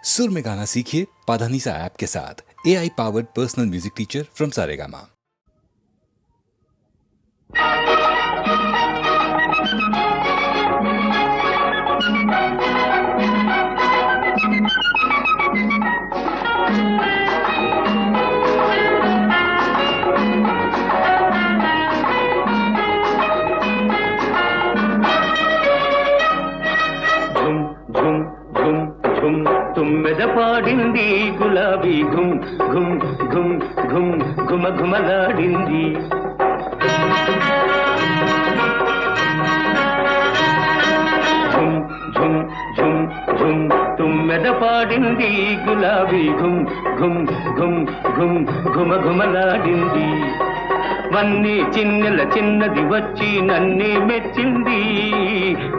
सुर में गाना सीखिए पाधानीसा ऐप के साथ। AI powered personal music teacher from Saregama. తుమ్మెద పాడింది గులాబీ ఘుమ్ ఘుమ్ ఘుమ్ ఘుమ్ ఘుమ ఘుమలాడింది. ఝుమ్ ఝుమ్ ఝుమ్ ఝుమ్ తుమ్మెద పాడింది గులాబీ ఘుమ్ ఘుమ్ ఘుమ్ ఘుమ్ ఘుమ ఘుమలాడింది. వన్నీ చిన్నెల చిన్నది వచ్చి నన్నే మెచ్చింది.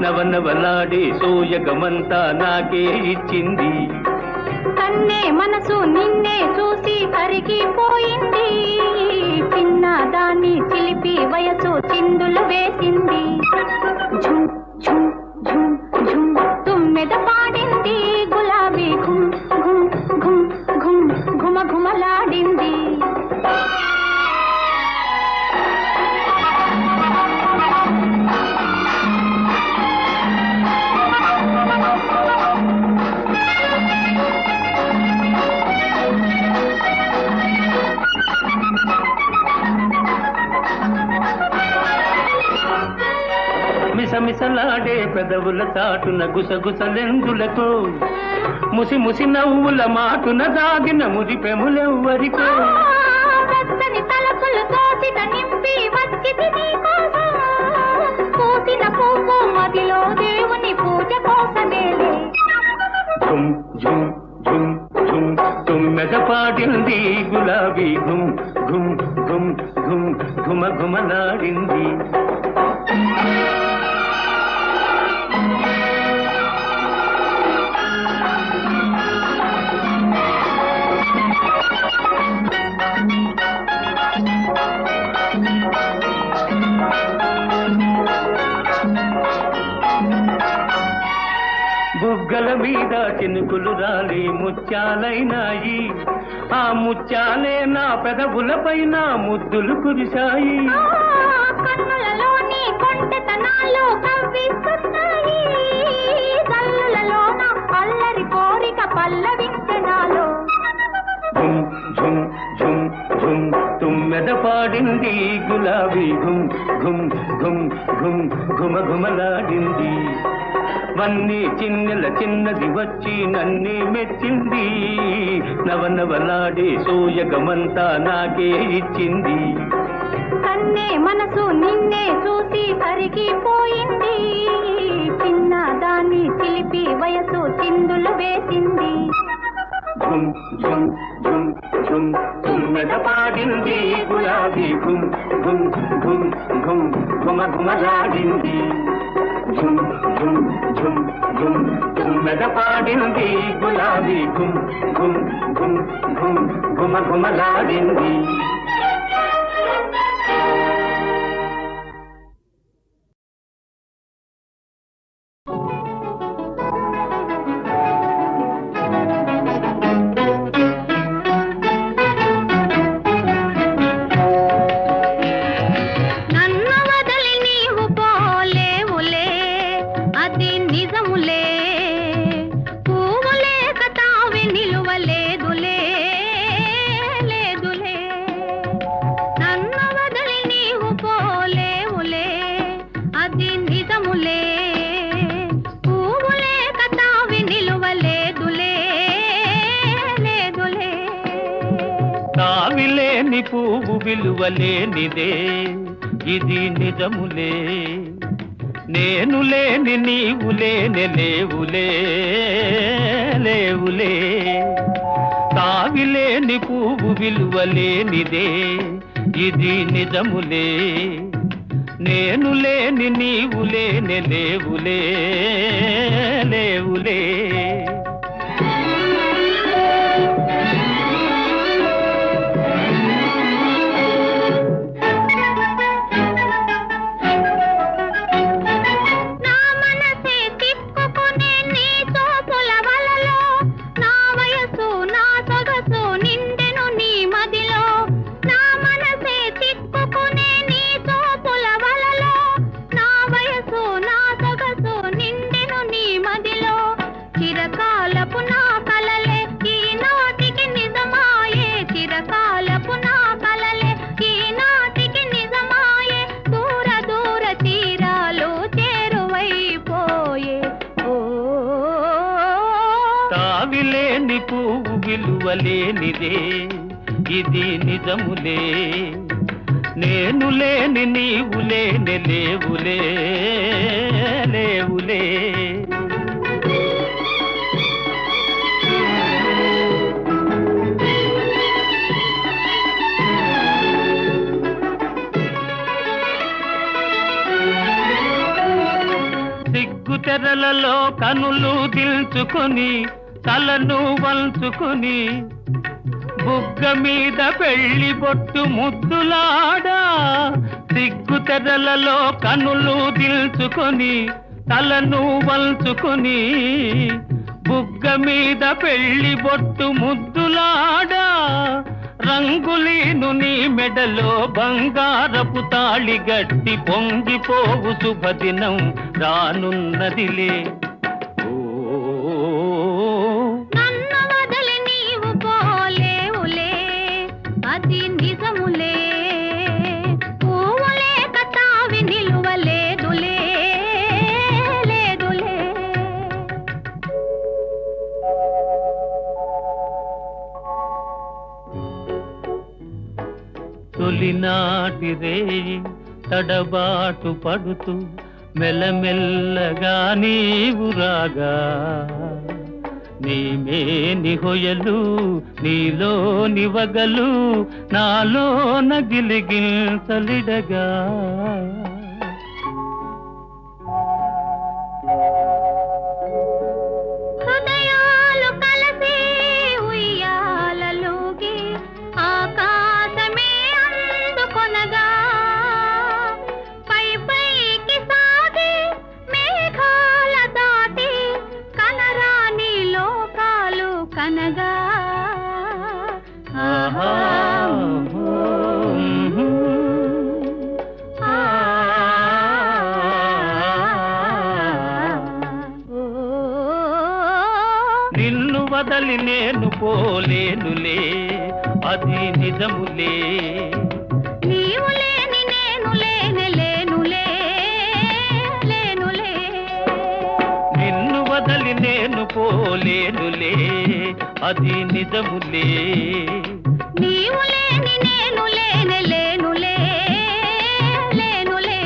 నవనవలాడే సోయగమంతా నాకే ఇచ్చింది. కన్నే మనసు నిన్నే చూసి కరిగిపోయింది. చిన్న దాన్ని చిలిపి వయసు చిందులు వేసింది. ఝుమ్ ఝుమ్ ఝుమ్ ఝుమ్ తుమ్మెద పాడింది గులాబీ ఘుమ్ ఘుమ్ ఘుమ్ ఘుమ్ ఘుమ ఘుమలాడింది. మిసమిసలాడే పెదవుల చాటున గుసగుసలెందులతో ముసి ముసి నవ్వుల మాటున దాగిన మురిపెములెవ్వరికో. వెచ్చని తలపులు తోసిట నింపి వచ్చింది నీకోసం. పూసిన పువ్వు మదిలో దేవుని పూజ కోసమేలే. ఝుమ్ ఝుమ్ ఝుమ్ ఝుమ్ తుమ్మెద పాడింది గులాబీ ఘుమ్ ఘుమ్ ఘుమ్ ఘుమ్ ఘుమ ఘుమలాడింది. బుగ్గల మీద చినుకులు రాలి ముత్యాలైనాయి. ఆ ముత్యాలే నా పెదవుల పైన ముద్దులు కురిశాయి. కన్నులలోని కొంటెతనాలు కవ్విస్తున్నాయి. కళ్ళలోన అల్లరి కోరిక పల్లవించనాలో. ఝుమ్ ఝుమ్ ఝుమ్ ఝుమ్ తుమ్మెద పాడింది గులాబీ ఘుమ్ ఘుమ్ ఘుమ్ ఘుమ్ ఘుమ ఘుమలాడింది. వన్నీ చిన్నెల చిన్నది వచ్చి నన్నే మెచ్చింది. నవనవలాడే సోయగమంతా నాకే ఇచ్చింది. కన్నే మనసు నిన్నే చూసి కరిగిపోయింది. చిన్న దాన్ని చిలిపి వయసు చిందులు వేసింది. ఝుమ్ ఝుమ్ ఝుమ్ ఝుమ్ తుమ్మెద పాడింది గులాబీ ఘుమ్ ఘుమ్ ఘుమ్ ఘుమ్ ఘుమ ఘుమలాడింది. ఝుమ్ ఝుమ్ ఝుమ్ ఝుమ్ తుమ్మెద పాడింది గులాబీ ఘుమ్ ఘుమ్ ఘుమ్ ఘుమ్ ఘుమ ఘుమలాడింది. తావిలేని పువ్వు విలువలేనిదే ఇది నిజములే. నేను లేని నీవు లేని లేవులే లేవులే. తావిలేని పువ్వు విలువలేనిదే ఇది నిజములే. నేను లేని నీవు లేని లేవులే లేవులే. నా మనసే తిప్పుకునే నీ తోపుల వలలో నా చిరకాలపు నా కలలే ఈనాటికి నిజమాయే, చిరకాలపు నా కలలే ఈనాటికి నిజమాయే, దూర దూర తీరాలు చేరువైపోయే. ఓ తావిలేని పువ్వు విలువలేనిదే, ఇది నిజములే. నేను లేని నీవు లేని లేవులే, లేవులే. సిగ్గు తెరలలో కనులు దిల్చుకొని తలను వంచుకొని, బుగ్గ మీద పెళ్లి బొట్టు ముద్దులాడా. సిగ్గు తెరలలో కనులు దిల్చుకొని తలను వంచుకొని, బుగ్గ మీద పెళ్లి బొట్టు ముద్దులాడా. రంగులీను నీ మెడలో బంగారపు తాళి గట్టి పొంగిపోవు శుభదినం రానున్నదిలే. నన్ను వదిలి నీవు పోలేవులే, అది నిజములే. పువ్వులే కతావి నిలువలేదులే, లేదులే. తొలినాటి రేయి తడబాటు పడుతూ మెల్లమెల్లగా నీవు రాగా, నీమేని హొయలు నీలోని వగలు నాలో నగిలిగిల్సలిడగా. హృదయాలు కలిసి ఉయ్యాలలోగి ఆకాశమే అందుకొనగా, పై పైకి సాగి మేఘాల దాటి కనరాని లోకాలు కనగా. ఆహా, నిన్ను వదలి నేను పోలేనులే, అది నిజములే. నీవు లేని నేను లేనే లేనులే, లేనులే. నిన్ను వదలి నేను పోలేనులే, అది నిజములే. నీవు లేని నేను లేనే లేనులే, లేనులే.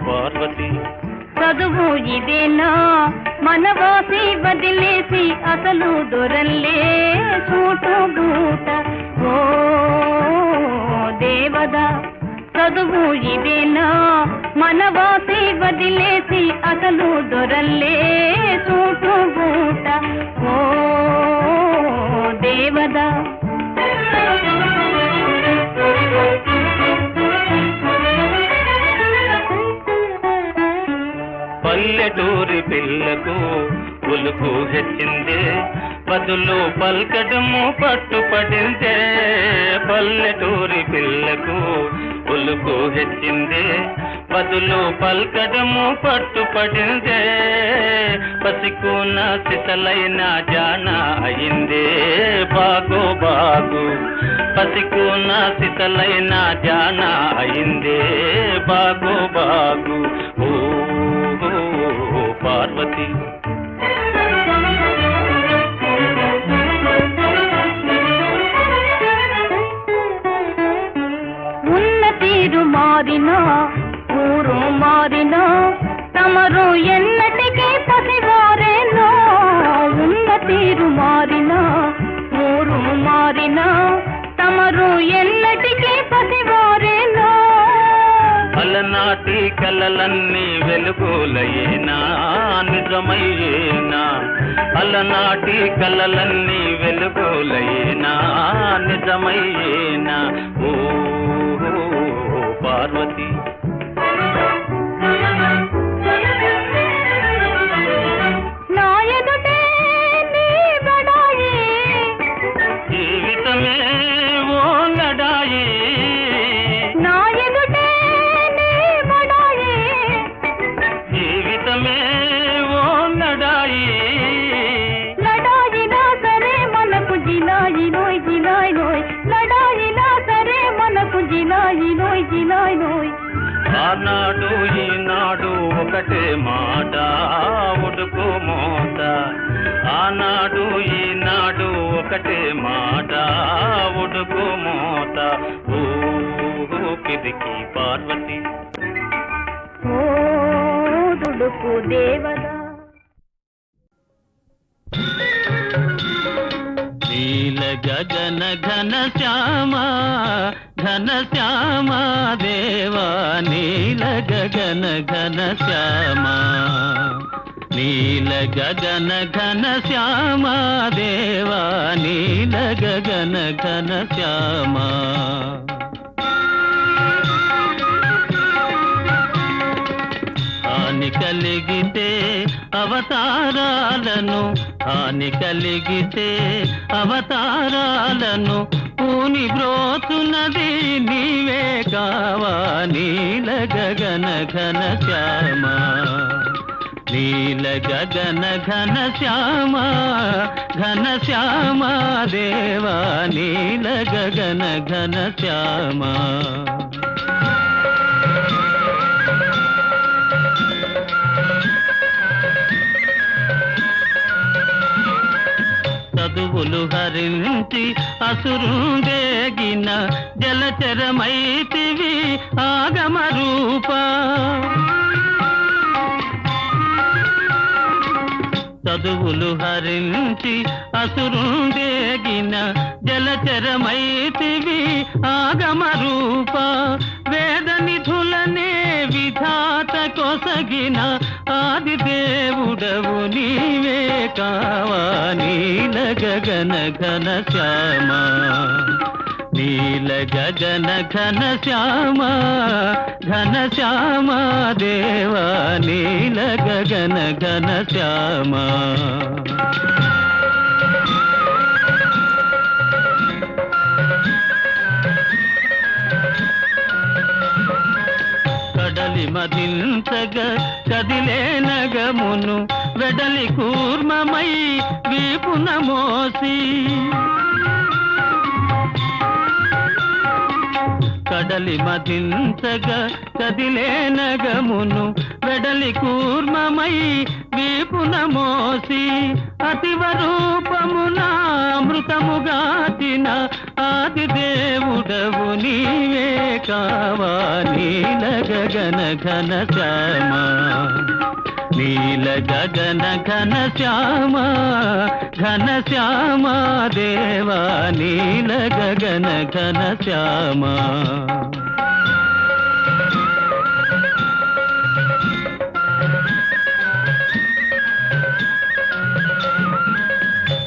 పార్వతి చదువు ఇదేనా మనవాసి వదిలేసి అసలు దొరల్లే చూటు బూట. ఓ దేవదా చదువు ఇదేనా మనవాసి వదిలేసి అసలు దొరల్లే చూటు బూట. ఓ దేవదా పల్లెటూరి పిల్లకు ఉలుకు హెచ్చిందే, బదులు పల్కడము పట్టుపడిందే. పల్లెటూరి పిల్లకు ఉలుకు హెచ్చిందే, బదులు పల్కడము పట్టుపడిందే. పసికున్న సిసలైన జాన అయిందే బాగు బాగు. పసికున్న సిసలైన జాన అయిందే బాగు బాగు. ఓ పార్వతి ఉన్న తీరు మారినా ఊరు మారినా తమరు ఎన్నటికీ పసివారేనో. ఉన్న తీరు మారినా ఊరు మారినా తమరు ఎన్నటికీ పసివారేనో. అలనాటి కలలన్నీ వెలుగులయేనా నిజమయ్యేనా. అలనాటి కలలన్నీ వెలుగులైనా నిజమయ్యేనా ఓ పార్వతి. జీవితమే ఓ లడాయి, జీవితమే ఓ లడాయి. లడాయినా సరే మనకు జిలాయి నోయ్ జిలాయి నోయ్, లడాయినా సరే మనకు జిలాయి నోయ్ జిలాయి నోయ్. ఆనాడు ఈనాడు ఒకటే మాట ఉడుకు మోత, ఆనాడు ఈనాడు ఒకటే మాట ఉడుకు మోత ఓ పిరికి పార్వతి. ఓ దుడుకు దేవదా నీల గగన ఘన శ్యామ ఘన శ్యామ దేవా, నీల గగన ఘన శ్యామ, నీల గగన ఘన శ్యామ దేవా, నీల గగన ఘన శ్యామ. హాని కలిగితే అవతారాలను, హాని కలిగితే అవతారాలను పూని బ్రోతున్నది నీవే కావా, నీల గగన ఘన శ్యామ, నీల గగన ఘన శ్యామ ఘన శ్యామ దేవా, నీల గగన ఘన శ్యామ. చదువులు హరించి అసురుందేగిన జలచరమైతివి ఆగమ రూప, చదువులు హరించి అసురుందేగిన జలచరమైతివి ఆగమ రూప. వేద నిధులనే విధాత కొసగిన ఆది దేవుడవు నీవే కావా, నీల గగన ఘన శ్యామ, నీల గగన ఘన శ్యామ ఘన శ్యామ దేవా, నీల గగన ఘన శ్యామ. కడలి మదించగ కదిలే నగమును వెడలి కూర్మమై వీపున మోసి, కడలి మదించగ కదిలే నగమును వెడలి కూర్మమై వీపున మోసి, అతివ రూపమున అమృతముగాచిన ఆది దేవుడవు నీవే కావా, నీల గగన ఘన శ్యామ, నీల గగన ఘన శ్యామ ఘన శ్యామ దేవా, నీల గగన ఘన శ్యామ.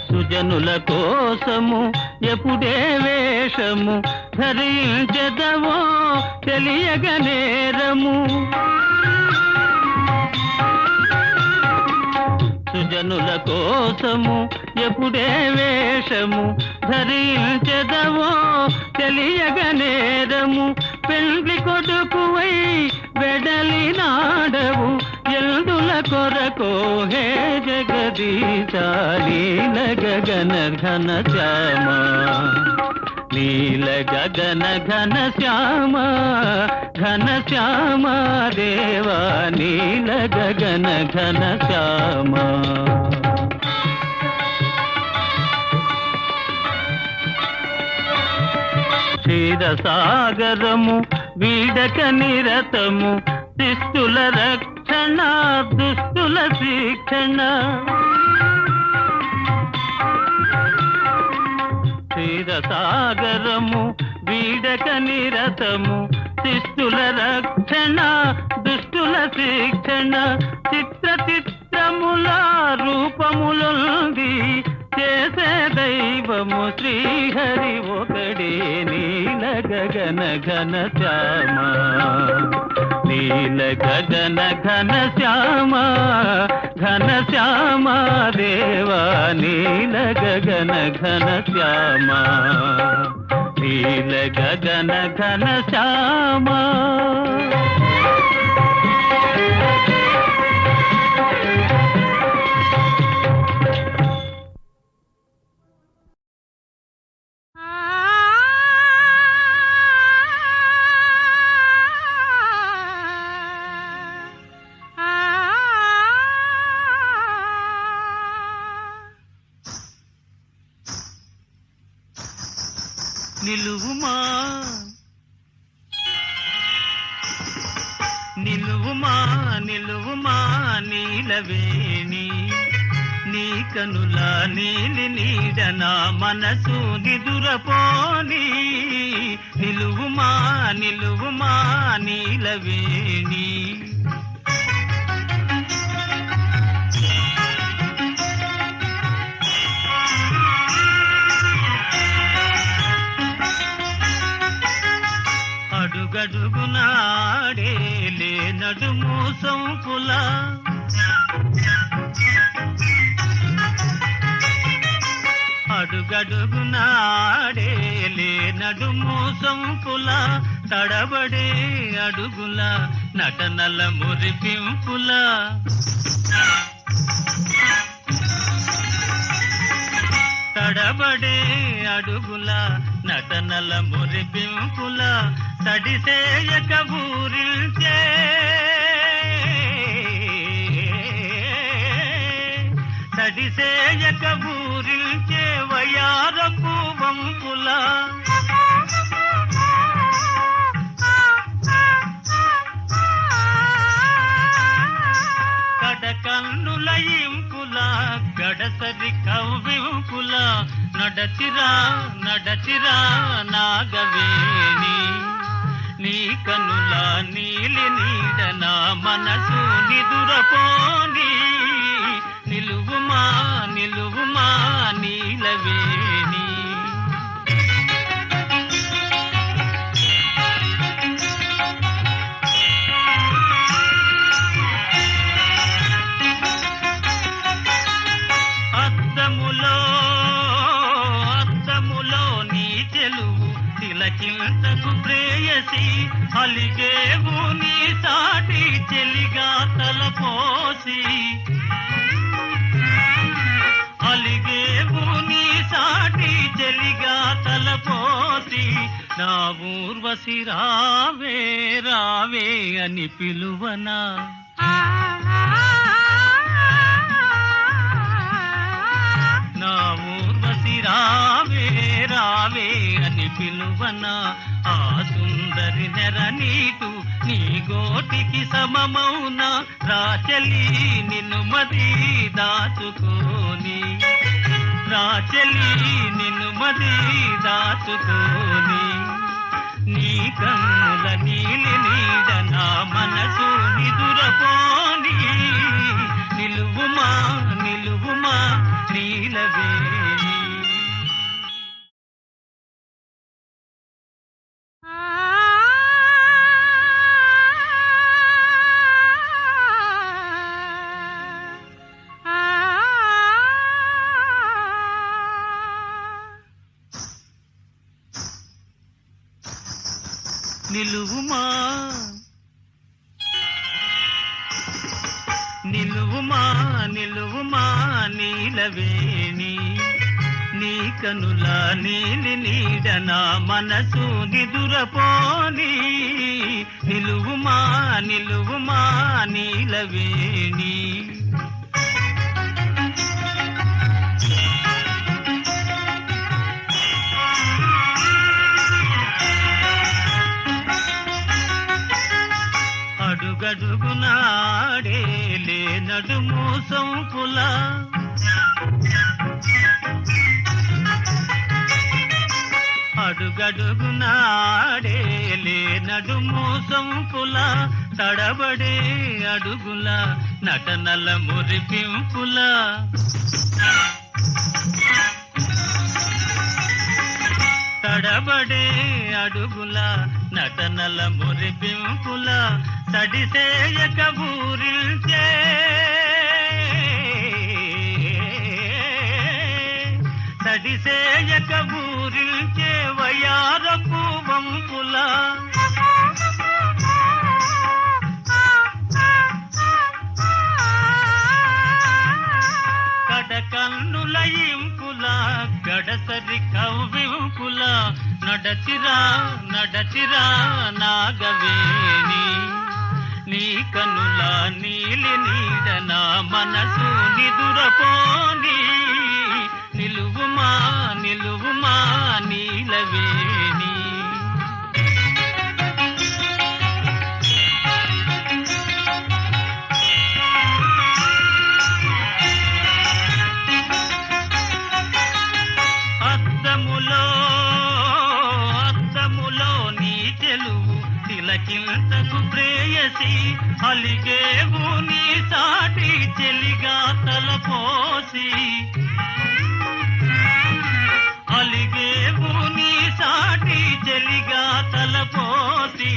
సుజనుల కోసము ఎప్పుడే వేషము ధరించెదవో తెలియగనేరము, సుజనుల కోసము ఎప్పుడే వేషము ధరించెదవో తెలియగనేరము. పెండ్లి కొడుకువై వెడలి నాడవు ఎల్దుల కొరకు హే జగదీశ, నీల గగన ఘన శ్యామ, నీల గగన ఘన శ్యామ ఘన శ్యామ దేవా, నీల గగన ఘన శ్యామ. క్షీరసాగరము వీడక నిరతము శిష్టుల రక్షణ దుష్టుల శిక్షణ, క్షీరసాగరము వీడక నిరతము శిష్టుల రక్షణ దుష్టుల శిక్షణ. చిత్ర చిత్ర వేదముల రూపములుంది చేసే దైవము శ్రీహరి ఒకడే నీల గగన ఘన శ్యామ నీల గగన ఘన శ్యామ ఘన శ్యామ దేవా నీల గగన ఘన శ్యామ నీల గగన ఘన శ్యామ నిలువుమా నిలువుమా నిలువుమా నీలవేణి నీ కనుల నీలి నీడ నా మనసు నిదురపోని నిలువుమా నిలువుమా నీలవేణి అడుగడుగునాడే లే నడుము సొంపుల అడుగడుగునాడే లే నడుము సొంపుల తడబడే అడుగుల నటనల మురిపింపుల తడబడే అడుగుల నటనల మురిపింపుల తడిసేయక ఊరిల్చే తడిసేయక ఊరిల్చే వయారపు వంపుల కడకన్నుల ఇంపుల గడసరి కవ్వింపుల నడచిరా నడచిరా నాగవేణి నీ కనుల నీలి నీడ నా మనసు నిదురపోని నిలువుమా నిలువుమా నీలవేణి అద్దములో నీ చెలువు తిలకింతకు ప్రేయసి అలిగేవు నీ సాటి చెలిగా తలపోసి అలిగేవు నీ సాటి చెలిగా తలపోసి నా ఊర్వశి రావే రావే అని పిలువనా నా ఊర్వశి రావే రావే అని పిలువనా ఆ సుందరి నెర నీటు నీ గోటికి సమమౌన రాచలి నిన్ను మది దాచుకోని రాచలి నిన్ను మది దాచుకోని నీ కన్నుల నీలి నీడ నా మనసు నిదురపోని నిలువుమా నిలువుమా నీలవేణి నిలువుమా నిలువుమా నిలువుమా నీలవేణి నీ కనుల నీలి నీడ నా మనసు నిదురపోని నిలువుమా నిలువుమా నీలవేణి అడుగడుగునాడే లే నడుము సొంపుల అడుగడుగునాడే లే నడుము సొంపుల తడబడే అడుగుల నటనల మురిపింపుల తడబడే అడుగుల నటనల మురిపింపుల తడిసేయక ఊరిల్చే తడిసేయక ఊరిల్చే వయారపు వంపుల కడకన్నుల ఇంపుల గడసరి కవ్వింపుల నడచిరా నడచిరా నాగవేణి నీ కనుల నీలి నీడ నా మనసు నిదురపోని నిలువుమా నిలువుమా నీలవేణి అద్దములో నీ చెలువు తిలకింతకు ప్రేయసి అలిగేవు నీ సాటి చెలిగా తలపోసి అలిగేవు నీ సాటి చెలిగా తలపోసి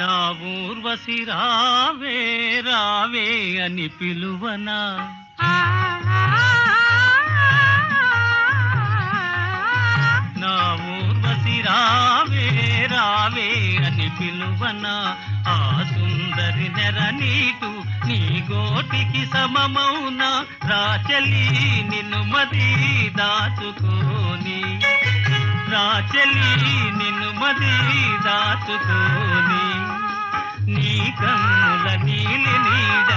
నా ఊర్వశి రావే రావే అని పిలువనా నా ఊర్వశి రావే రావే అని పిలువనా ఆ సుందరి నెర నీటు నీ గోటికి సమమౌన రాచలి నిన్ను మది దాచుకోని రాచలి నిన్ను మది దాచుకోని నీ కన్నుల నీలి నీడ